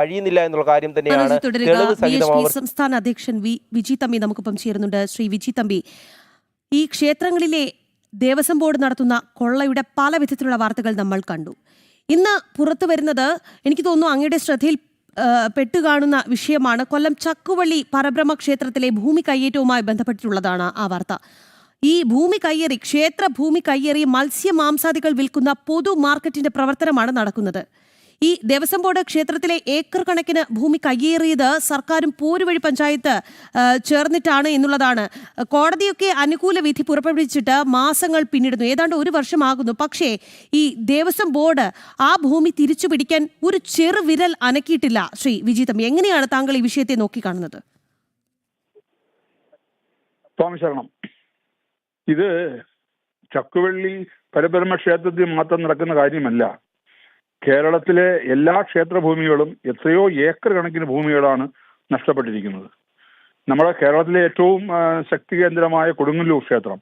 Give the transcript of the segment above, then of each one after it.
കഴിയുന്നില്ല എന്നുള്ള കാര്യം തന്നെയാണ് തുടരുക. തെളിവ് സഹിതം സംസ്ഥാന അധ്യക്ഷൻ വിജി തമ്പി നമുക്കിപ്പം ചേരുന്നുണ്ട്. ശ്രീ വിജി തമ്പി, ഈ ക്ഷേത്രങ്ങളിലെ ദേവസ്വം ബോർഡ് നടത്തുന്ന കൊള്ളയുടെ പല വിധത്തിലുള്ള വാർത്തകൾ നമ്മൾ കണ്ടു. ഇന്ന് പുറത്തു വരുന്നത് എനിക്ക് തോന്നുന്നു അങ്ങയുടെ ശ്രദ്ധയിൽ പെട്ടുകാണുന്ന വിഷയമാണ്. കൊല്ലം ചക്കുവള്ളി പരബ്രഹ്മ ക്ഷേത്രത്തിലെ ഭൂമി കയ്യേറ്റവുമായി ബന്ധപ്പെട്ടിട്ടുള്ളതാണ് ആ വാർത്ത. ഈ ഭൂമി കയ്യേറി, ക്ഷേത്ര ഭൂമി കയ്യേറി മത്സ്യമാംസാദികൾ വിൽക്കുന്ന പൊതു മാർക്കറ്റിന്റെ പ്രവർത്തനമാണ് നടക്കുന്നത്. ഈ ദേവസ്വം ബോർഡ് ക്ഷേത്രത്തിലെ ഏക്കർ കണക്കിന് ഭൂമി കയ്യേറിയത് സർക്കാരും പോരുവഴി പഞ്ചായത്ത് ചേർന്നിട്ടാണ് എന്നുള്ളതാണ്. കോടതിയൊക്കെ അനുകൂല വിധി പുറപ്പെടുവിച്ചിട്ട് മാസങ്ങൾ പിന്നിടുന്നു, ഏതാണ്ട് 1 വർഷമാകുന്നു. പക്ഷേ ഈ ദേവസ്വം ബോർഡ് ആ ഭൂമി തിരിച്ചു പിടിക്കാൻ ഒരു ചെറുവിരൽ അനക്കിയിട്ടില്ല. ശ്രീ വിജി തമ്പി, എങ്ങനെയാണ് താങ്കൾ ഈ വിഷയത്തെ നോക്കിക്കാണുന്നത്? ഇത് ചക്കുവള്ളി പരബ്രഹ്മ ക്ഷേത്രത്തിൽ മാത്രം നടക്കുന്ന കാര്യമല്ല. കേരളത്തിലെ എല്ലാ ക്ഷേത്രഭൂമികളും എത്രയോ ഏക്കർ കണക്കിന് ഭൂമികളാണ് നഷ്ടപ്പെട്ടിരിക്കുന്നത്. നമ്മുടെ കേരളത്തിലെ ഏറ്റവും ശക്തി കേന്ദ്രമായ കൊടുങ്ങല്ലൂർ ക്ഷേത്രം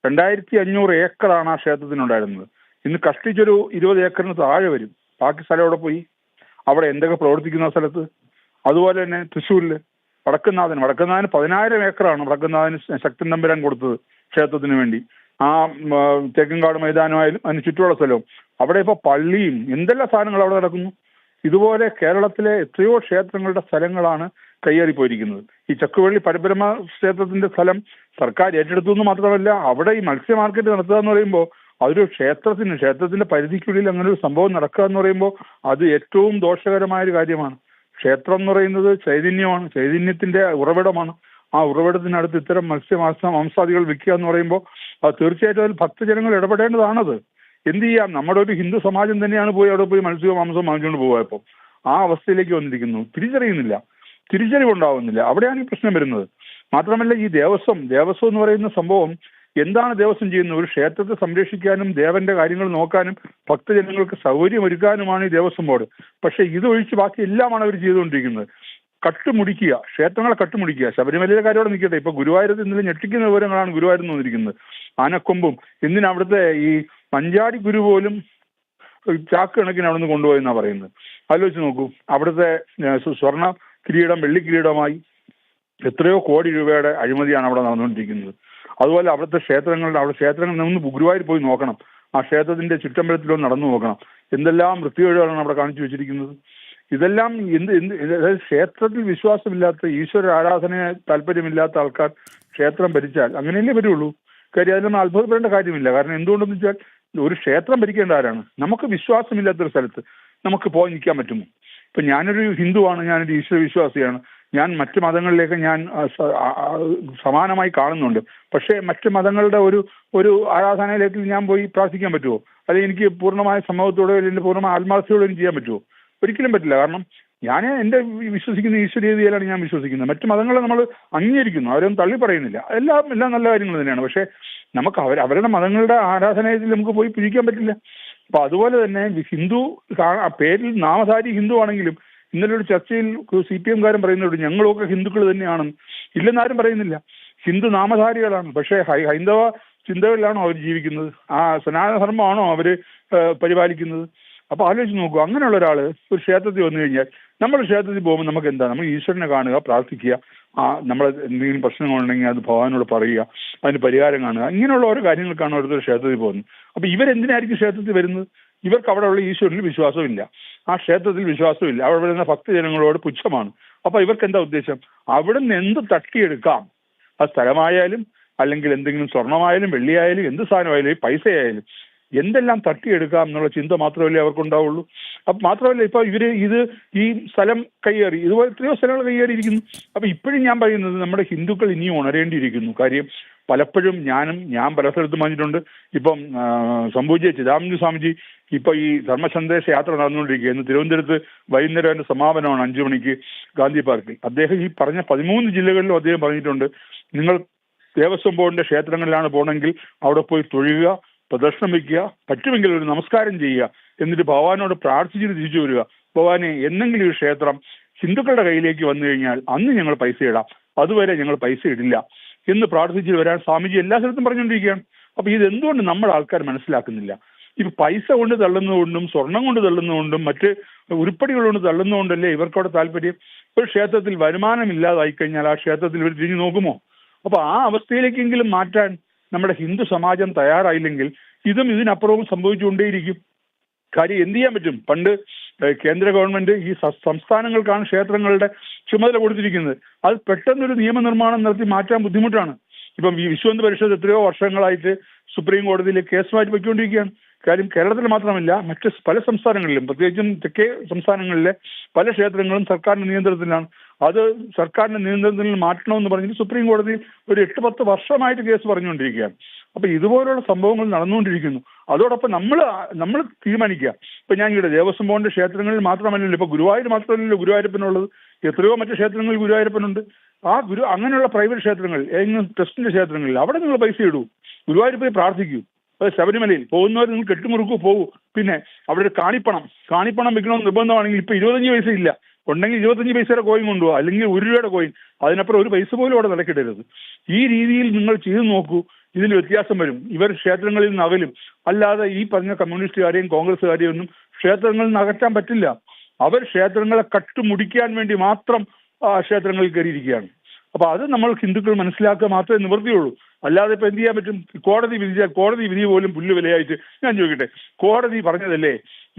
2500 ഏക്കറാണ് ആ ക്ഷേത്രത്തിനുണ്ടായിരുന്നത്. ഇന്ന് കഷ്ടിച്ചൊരു 20 ഏക്കറിന് താഴെ വരും. ബാക്കി സ്ഥലം അവിടെ പോയി. അവിടെ എന്തൊക്കെ പ്രവർത്തിക്കുന്ന സ്ഥലത്ത്. അതുപോലെ തന്നെ തൃശ്ശൂരിൽ വടക്കുന്നാഥന് 10,000 ഏക്കറാണ് വടക്കുന്നാഥന് ശക്തൻ തമ്പുരാൻ കൊടുത്തത് ക്ഷേത്രത്തിന് വേണ്ടി. ആ തെക്കൻകാട് മൈതാനമായാലും അതിന് ചുറ്റുമുള്ള സ്ഥലവും അവിടെ ഇപ്പോൾ പള്ളിയും എന്തെല്ലാം സാധനങ്ങൾ അവിടെ നടക്കുന്നു. ഇതുപോലെ കേരളത്തിലെ എത്രയോ ക്ഷേത്രങ്ങളുടെ സ്ഥലങ്ങളാണ് കയ്യേറിപ്പോയിരിക്കുന്നത്. ഈ ചക്കുവള്ളി പരബ്രഹ്മ ക്ഷേത്രത്തിന്റെ സ്ഥലം സർക്കാർ ഏറ്റെടുത്തു എന്ന് മാത്രമല്ല, അവിടെ ഈ മത്സ്യ മാർക്കറ്റ് നടത്തുക എന്ന് പറയുമ്പോൾ അതൊരു ക്ഷേത്രത്തിന്റെ പരിധിക്കുള്ളിൽ അങ്ങനെ ഒരു സംഭവം നടക്കുക എന്ന് പറയുമ്പോൾ അത് ഏറ്റവും ദോഷകരമായ ഒരു കാര്യമാണ്. ക്ഷേത്രം എന്ന് പറയുന്നത് ചൈതന്യമാണ്, ചൈതന്യത്തിന്റെ ഉറവിടമാണ്. ആ ഉറവിടത്തിനടുത്ത് ഇത്തരം മാംസാദികൾ വിൽക്കുക എന്ന് പറയുമ്പോൾ അത് തീർച്ചയായിട്ടും അതിൽ ഭക്തജനങ്ങൾ ഇടപെടേണ്ടതാണത്. എന്ത് ചെയ്യാം, നമ്മുടെ ഒരു ഹിന്ദു സമാജം തന്നെയാണ് പോയി അവിടെ പോയി മാംസം വാങ്ങിച്ചുകൊണ്ട് പോയപ്പോൾ ആ അവസ്ഥയിലേക്ക് വന്നിരിക്കുന്നു. തിരിച്ചറിവുണ്ടാവുന്നില്ല. അവിടെയാണ് ഈ പ്രശ്നം വരുന്നത്. മാത്രമല്ല ഈ ദേവസ്വം എന്ന് പറയുന്ന സംഭവം എന്താണ് ദേവസ്വം ചെയ്യുന്നത്? ഒരു ക്ഷേത്രത്തെ സംരക്ഷിക്കാനും ദേവന്റെ കാര്യങ്ങൾ നോക്കാനും ഭക്തജനങ്ങൾക്ക് സൗകര്യമൊരുക്കാനുമാണ് ഈ ദേവസ്വം ബോർഡ്. പക്ഷെ ഇതൊഴിച്ച് ബാക്കി എല്ലാമാണ് അവർ ചെയ്തുകൊണ്ടിരിക്കുന്നത്. കട്ടുമുടിക്കുക, ക്ഷേത്രങ്ങളെ കട്ടുമുടിക്കുക. ശബരിമലയിലെ കാര്യത്തോടെ നിൽക്കട്ടെ, ഇപ്പൊ ഗുരുവായൂരത്ത് ഇന്നലെ ഞെട്ടിക്കുന്ന വിവരങ്ങളാണ് ഗുരുവായൂരിൽ നിന്ന് വന്നിരിക്കുന്നത്. ആനക്കൊമ്പും എന്തിനാ അവിടുത്തെ ഈ പഞ്ചാടി ഗുരു പോലും ചാക്ക് കണക്കിന് അവിടെ നിന്ന് കൊണ്ടുപോയെന്നാണ് പറയുന്നത്. ആലോചിച്ച് നോക്കൂ, അവിടുത്തെ സ്വർണ്ണ കിരീടം വെള്ളി കിരീടമായി എത്രയോ കോടി രൂപയുടെ അഴിമതിയാണ് അവിടെ നടന്നുകൊണ്ടിരിക്കുന്നത്. അതുപോലെ അവിടുത്തെ ക്ഷേത്രങ്ങളിൽ നിന്ന് ഗുരുവായൂർ പോയി നോക്കണം. ആ ക്ഷേത്രത്തിന്റെ ചുറ്റമ്പലത്തിലൊന്ന് നടന്നു നോക്കണം. എന്തെല്ലാം വൃത്തികേടുകളാണ് അവിടെ കാണിച്ചു വെച്ചിരിക്കുന്നത്. ഇതെല്ലാം അതായത് ക്ഷേത്രത്തിൽ വിശ്വാസമില്ലാത്ത, ഈശ്വര ആരാധനയെ താല്പര്യമില്ലാത്ത ആൾക്കാർ ക്ഷേത്രം ഭരിച്ചാൽ അങ്ങനെയല്ലേ വരുള്ളൂ. കാര്യം അതിലൊന്നും അത്ഭുതപ്പെടേണ്ട കാര്യമില്ല. കാരണം എന്തുകൊണ്ടെന്ന് വെച്ചാൽ ഒരു ക്ഷേത്രം ഭരിക്കേണ്ട ആരാണ്? നമുക്ക് വിശ്വാസമില്ലാത്തൊരു സ്ഥലത്ത് നമുക്ക് പോയി നിൽക്കാൻ പറ്റുമോ? ഇപ്പൊ ഞാനൊരു ഹിന്ദുവാണ്, ഞാനൊരു ഈശ്വര വിശ്വാസിയാണ്, ഞാൻ മറ്റു മതങ്ങളിലേക്ക് ഞാൻ സമാനമായി കാണുന്നുണ്ട്. പക്ഷേ മറ്റു മതങ്ങളുടെ ഒരു ആരാധനയിലേക്ക് ഞാൻ പോയി പ്രാർത്ഥിക്കാൻ പറ്റുമോ? അല്ലെങ്കിൽ എനിക്ക് പൂർണ്ണമായ സമ്മതത്തോടെ അല്ലെങ്കിൽ പൂർണ്ണമായ ആത്മാർത്ഥതയോടെ ചെയ്യാൻ പറ്റുമോ? ഒരിക്കലും പറ്റില്ല. കാരണം ഞാൻ എൻ്റെ വിശ്വസിക്കുന്ന ഈശ്വരീയതയിലാണ് ഞാൻ വിശ്വസിക്കുന്നത്. മറ്റു മതങ്ങളെ നമ്മൾ അംഗീകരിക്കുന്നു, അവരൊന്നും തള്ളി പറയുന്നില്ല. എല്ലാം നല്ല കാര്യങ്ങൾ തന്നെയാണ്. പക്ഷേ നമുക്ക് അവരുടെ മതങ്ങളുടെ ആരാധനയിൽ നമുക്ക് പോയി പിരിക്കാൻ പറ്റില്ല. അപ്പൊ അതുപോലെ തന്നെ ഹിന്ദു പേരിൽ നാമധാരി ഹിന്ദു ആണെങ്കിലും ഇന്നലെ ഒരു ചർച്ചയിൽ CPM പറയുന്നുണ്ട് ഞങ്ങളൊക്കെ ഹിന്ദുക്കൾ തന്നെയാണെന്ന്. ഇല്ലെന്നാരും പറയുന്നില്ല. ഹിന്ദു നാമധാരികളാണ്. പക്ഷേ ഹൈന്ദവ ചിന്തകളിലാണോ അവർ ജീവിക്കുന്നത്? ആ സനാതനധർമ്മമാണോ അവര് പരിപാലിക്കുന്നത്? അപ്പൊ ആലോചിച്ച് നോക്കൂ, അങ്ങനെയുള്ള ഒരാള് ഒരു ക്ഷേത്രത്തിൽ വന്നു കഴിഞ്ഞാൽ, നമ്മൾ ക്ഷേത്രത്തിൽ പോകുമ്പോൾ നമുക്ക് എന്താ, നമ്മൾ ഈശ്വരനെ കാണുക, പ്രാർത്ഥിക്കുക, നമ്മൾ എന്തെങ്കിലും പ്രശ്നങ്ങളുണ്ടെങ്കിൽ അത് ഭഗവാനോട് പറയുക, അതിന് പരിഹാരം കാണുക, ഇങ്ങനെയുള്ള ഓരോ കാര്യങ്ങൾക്കാണ് ഓരോരുത്തർ ക്ഷേത്രത്തിൽ പോകുന്നത്. അപ്പൊ ഇവരെന്തിനായിരിക്കും ക്ഷേത്രത്തിൽ വരുന്നത്? ഇവർക്ക് അവിടെയുള്ള ഈശ്വരനിൽ വിശ്വാസമില്ല, ആ ക്ഷേത്രത്തിൽ വിശ്വാസമില്ല, അവിടെ വരുന്ന ഭക്തജനങ്ങളോട് പുച്ഛമാണ്. അപ്പൊ ഇവർക്ക് എന്താ ഉദ്ദേശം? അവിടെ നിന്ന് എന്ത് തട്ടിയെടുക്കാം, ആ സ്ഥലമായാലും അല്ലെങ്കിൽ എന്തെങ്കിലും സ്വർണമായാലും വെള്ളിയായാലും എന്ത് സാധനമായാലും പൈസയായാലും എന്തെല്ലാം തട്ടിയെടുക്കാം എന്നുള്ള ചിന്ത മാത്രമല്ലേ അവർക്കുണ്ടാവുള്ളൂ. അപ്പൊ മാത്രമല്ല ഇപ്പൊ ഈ സ്ഥലം കയ്യേറി, ഇതുപോലെ എത്രയോ സ്ഥലങ്ങൾ കയ്യേറിയിരിക്കുന്നു. അപ്പൊ ഇപ്പോഴും ഞാൻ പറയുന്നത് നമ്മുടെ ഹിന്ദുക്കൾ ഇനിയും ഉണരേണ്ടിയിരിക്കുന്നു. കാര്യം പലപ്പോഴും ഞാൻ പല സ്ഥലത്തും പറഞ്ഞിട്ടുണ്ട്. ഇപ്പം സംഭൂജ്യ ചിദാനന്ദ സ്വാമിജി ഇപ്പൊ ഈ ധർമ്മസന്ദേശ യാത്ര നടന്നുകൊണ്ടിരിക്കുകയായിരുന്നു. തിരുവനന്തപുരത്ത് വൈകുന്നേരം അതിന്റെ സമാപനമാണ് 5 മണിക്ക് ഗാന്ധി പാർക്കിൽ. അദ്ദേഹം ഈ പറഞ്ഞ 13 ജില്ലകളിലും അദ്ദേഹം പറഞ്ഞിട്ടുണ്ട്, നിങ്ങൾ ദേവസ്വം ബോർഡിന്റെ ക്ഷേത്രങ്ങളിലാണ് പോകണമെങ്കിൽ അവിടെ പോയി തൊഴുക, പ്രദർശനം വയ്ക്കുക, പറ്റുമെങ്കിൽ ഒരു നമസ്കാരം ചെയ്യുക, എന്നിട്ട് ഭഗവാനോട് പ്രാർത്ഥിച്ചിട്ട് തിരിച്ചു വരിക. ഭഗവാനെ എന്തെങ്കിലും ഒരു ക്ഷേത്രം ഹിന്ദുക്കളുടെ കയ്യിലേക്ക് വന്നു കഴിഞ്ഞാൽ അന്ന് ഞങ്ങൾ പൈസ ഇടാം, അതുവരെ ഞങ്ങൾ പൈസ ഇടില്ല എന്ന് പ്രാർത്ഥിച്ചു വരാൻ സ്വാമിജി എല്ലാ സ്ഥലത്തും പറഞ്ഞുകൊണ്ടിരിക്കുകയാണ്. അപ്പൊ ഇതെന്തുകൊണ്ട് നമ്മുടെ ആൾക്കാർ മനസ്സിലാക്കുന്നില്ല? ഇപ്പൊ പൈസ കൊണ്ട് തള്ളുന്നതുകൊണ്ടും സ്വർണം കൊണ്ട് തള്ളുന്നതുകൊണ്ടും മറ്റ് ഉരുപ്പടികൾ കൊണ്ട് തള്ളുന്നതുകൊണ്ടല്ലേ ഇവർക്കവിടെ താല്പര്യം. ഒരു ക്ഷേത്രത്തിൽ വരുമാനം ഇല്ലാതായി കഴിഞ്ഞാൽ ആ ക്ഷേത്രത്തിൽ ഇവർ തിരിഞ്ഞു നോക്കുമോ? അപ്പൊ ആ അവസ്ഥയിലേക്കെങ്കിലും മാറ്റാൻ നമ്മുടെ ഹിന്ദു സമാജം തയ്യാറായില്ലെങ്കിൽ ഇതും ഇതിനപ്പുറവും സംഭവിച്ചുകൊണ്ടേയിരിക്കും. കാര്യം എന്ത് ചെയ്യാൻ പറ്റും? പണ്ട് കേന്ദ്ര ഗവൺമെന്റ് ഈ സംസ്ഥാനങ്ങൾക്കാണ് ക്ഷേത്രങ്ങളുടെ ചുമതല കൊടുത്തിരിക്കുന്നത്. അത് പെട്ടെന്നൊരു നിയമനിർമ്മാണം നടത്തി മാറ്റാൻ ബുദ്ധിമുട്ടാണ്. ഇപ്പം ഈ വിശ്വ ഹിന്ദു പരിഷത്ത് എത്രയോ വർഷങ്ങളായിട്ട് സുപ്രീം കോടതിയിൽ കേസുമായിട്ട് പൊയ്ക്കൊണ്ടിരിക്കുകയാണ്. കാര്യം കേരളത്തിൽ മാത്രമല്ല, മറ്റ് പല സംസ്ഥാനങ്ങളിലും, പ്രത്യേകിച്ചും തെക്കേ സംസ്ഥാനങ്ങളിലെ പല ക്ഷേത്രങ്ങളും സർക്കാരിന്റെ നിയന്ത്രണത്തിലാണ്. അത് സർക്കാരിന്റെ നിയന്ത്രണത്തിൽ മാറ്റണമെന്ന് പറഞ്ഞിട്ട് സുപ്രീം കോടതിയിൽ ഒരു 8-10 വർഷമായിട്ട് കേസ് പറഞ്ഞുകൊണ്ടിരിക്കുകയാണ്. അപ്പൊ ഇതുപോലുള്ള സംഭവങ്ങൾ നടന്നുകൊണ്ടിരിക്കുന്നു. അതോടൊപ്പം നമ്മൾ തീരുമാനിക്കുക. ഇപ്പൊ ഞാൻ ഇവിടെ ദേവസ്വം ബോർഡിന്റെ ക്ഷേത്രങ്ങളിൽ മാത്രമല്ലല്ലോ, ഇപ്പൊ ഗുരുവായൂർ മാത്രമല്ലല്ലോ ഗുരുവായൂരപ്പനുള്ളത്, എത്രയോ മറ്റു ക്ഷേത്രങ്ങളിൽ ഗുരുവായൂരപ്പനുണ്ട്. ആ അങ്ങനെയുള്ള പ്രൈവറ്റ് ക്ഷേത്രങ്ങൾ, ഏതെങ്കിലും ട്രസ്റ്റിന്റെ ക്ഷേത്രങ്ങളിൽ അവിടെ നിങ്ങൾ പൈസ ഇടൂ, ഗുരുവായൂർ പോയി പ്രാർത്ഥിക്കൂ. അത് ശബരിമലയിൽ പോകുന്നവർ നിങ്ങൾ കെട്ടുമുറുക്കൂ പോകൂ. പിന്നെ അവിടെ ഒരു കാണിപ്പണം വെക്കണമെന്ന് നിർബന്ധമാണെങ്കിൽ ഇപ്പൊ 25 പൈസ ഇല്ല, ഉണ്ടെങ്കിൽ 25 പൈസയുടെ കോയിൻ കൊണ്ടുപോകുക, അല്ലെങ്കിൽ 1 രൂപയുടെ കോയിൻ. അതിനപ്പുറം ഒരു പൈസ പോലും അവിടെ നടക്കിടരുത്. ഈ രീതിയിൽ നിങ്ങൾ ചെയ്തു നോക്കൂ, ഇതിൽ വ്യത്യാസം വരും. ഇവർ ക്ഷേത്രങ്ങളിൽ നിന്ന് അകലും. അല്ലാതെ ഈ പറഞ്ഞ കമ്മ്യൂണിസ്റ്റുകാരെയും കോൺഗ്രസ്സുകാരെയും ഒന്നും ക്ഷേത്രങ്ങളിൽ നിന്ന് അകറ്റാൻ പറ്റില്ല. അവർ ക്ഷേത്രങ്ങളെ കട്ടുമുടിക്കാൻ വേണ്ടി മാത്രം ക്ഷേത്രങ്ങളിൽ കയറിയിരിക്കുകയാണ്. അപ്പൊ അത് നമ്മൾ ഹിന്ദുക്കൾ മനസ്സിലാക്കുക മാത്രമേ നിവൃത്തിയുള്ളൂ. അല്ലാതെ ഇപ്പൊ എന്ത് ചെയ്യാൻ പറ്റും? കോടതി വിധി പോലും പുല്ലുവിലയായിട്ട്. ഞാൻ ചോദിക്കട്ടെ, കോടതി പറഞ്ഞതല്ലേ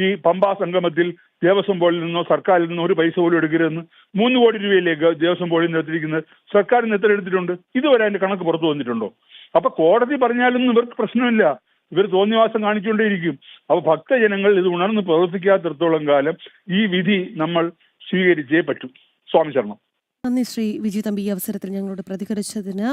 ഈ പമ്പാ സംഗമത്തിൽ ദേവസ്വം ബോർഡിൽ നിന്നോ സർക്കാരിൽ നിന്നോ ഒരു പൈസ പോലും എടുക്കരുതെന്ന്? 3 കോടി രൂപയില്ലേ ദേവസ്വം ബോർഡിൽ നിന്ന് എടുത്തിരിക്കുന്നത്? സർക്കാരിൽ നിന്ന് എത്ര എടുത്തിട്ടുണ്ട്? ഇതുവരെ അതിന്റെ കണക്ക് പുറത്തു വന്നിട്ടുണ്ടോ? അപ്പൊ കോടതി പറഞ്ഞാലൊന്നും ഇവർക്ക് പ്രശ്നമില്ല, ഇവർ തോന്നിവാസം കാണിച്ചുകൊണ്ടേയിരിക്കും. അപ്പൊ ഭക്തജനങ്ങൾ ഇത് ഉണർന്ന് പ്രവർത്തിക്കാത്തിടത്തോളം കാലം ഈ വിധി നമ്മൾ സ്വീകരിച്ചേ പറ്റൂ. സ്വാമി ശരണം. നന്ദി ശ്രീ വിജി തമ്പി, ഈ അവസരത്തിൽ ഞങ്ങളോട് പ്രതികരിച്ചതിന്.